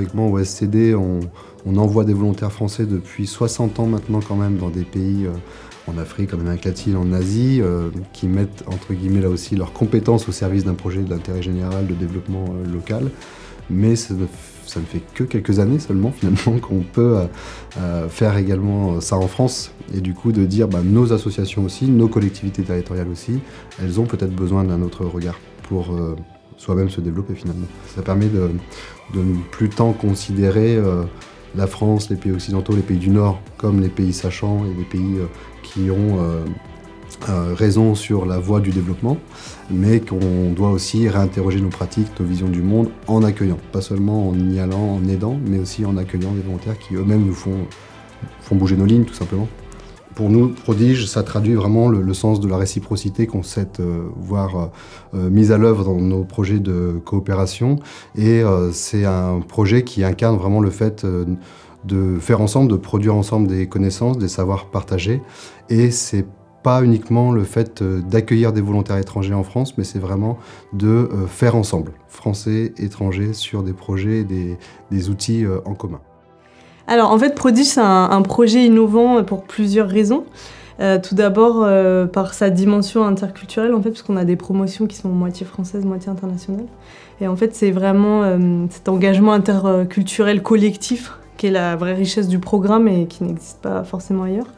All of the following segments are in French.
historiquement, au SCD, on envoie des volontaires français depuis 60 ans maintenant quand même dans des pays en Afrique, en Amérique latine, en Asie, qui mettent entre guillemets là aussi leurs compétences au service d'un projet d'intérêt général de développement local. Mais ça ne fait que quelques années seulement finalement qu'on peut faire également ça en France. Et du coup de dire nos associations aussi, nos collectivités territoriales aussi, elles ont peut-être besoin d'un autre regard pour soi-même se développer finalement. Ça permet de ne plus tant considérer la France, les pays occidentaux, les pays du Nord comme les pays sachants et les pays qui ont raison sur la voie du développement, mais qu'on doit aussi réinterroger nos pratiques, nos visions du monde en accueillant, pas seulement en y allant, en aidant, mais aussi en accueillant des volontaires qui eux-mêmes nous font bouger nos lignes tout simplement. Pour nous, Prodige, ça traduit vraiment le sens de la réciprocité qu'on souhaite voir mise à l'œuvre dans nos projets de coopération. Et c'est un projet qui incarne vraiment le fait de faire ensemble, de produire ensemble des connaissances, des savoirs partagés. Et c'est pas uniquement le fait d'accueillir des volontaires étrangers en France, mais c'est vraiment de faire ensemble, français, étrangers, sur des projets, des outils en commun. Alors en fait, Prodige, c'est un projet innovant pour plusieurs raisons. Tout d'abord par sa dimension interculturelle, en fait, parce qu'on a des promotions qui sont moitié françaises, moitié internationales. Et en fait, c'est vraiment cet engagement interculturel collectif qui est la vraie richesse du programme et qui n'existe pas forcément ailleurs.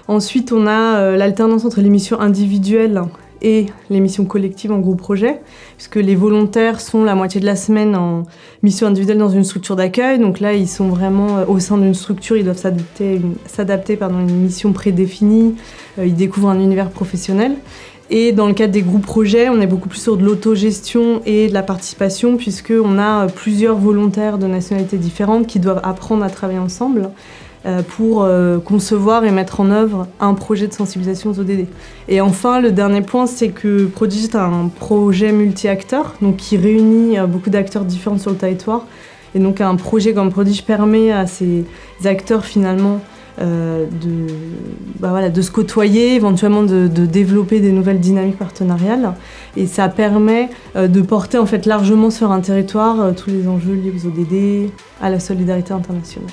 Ensuite, on a l'alternance entre les missions individuelles et les missions collectives en groupe projet, puisque les volontaires sont la moitié de la semaine en mission individuelle dans une structure d'accueil. Donc là, ils sont vraiment au sein d'une structure, ils doivent s'adapter à une mission prédéfinie, ils découvrent un univers professionnel. Et dans le cadre des groupes projets, on est beaucoup plus sur de l'autogestion et de la participation, puisqu'on a plusieurs volontaires de nationalités différentes qui doivent apprendre à travailler ensemble pour concevoir et mettre en œuvre un projet de sensibilisation aux ODD. Et enfin, le dernier point, c'est que Prodige est un projet multi-acteurs, donc qui réunit beaucoup d'acteurs différents sur le territoire. Et donc un projet comme Prodige permet à ces acteurs finalement de se côtoyer, éventuellement de développer des nouvelles dynamiques partenariales. Et ça permet de porter en fait largement sur un territoire tous les enjeux liés aux ODD, à la solidarité internationale.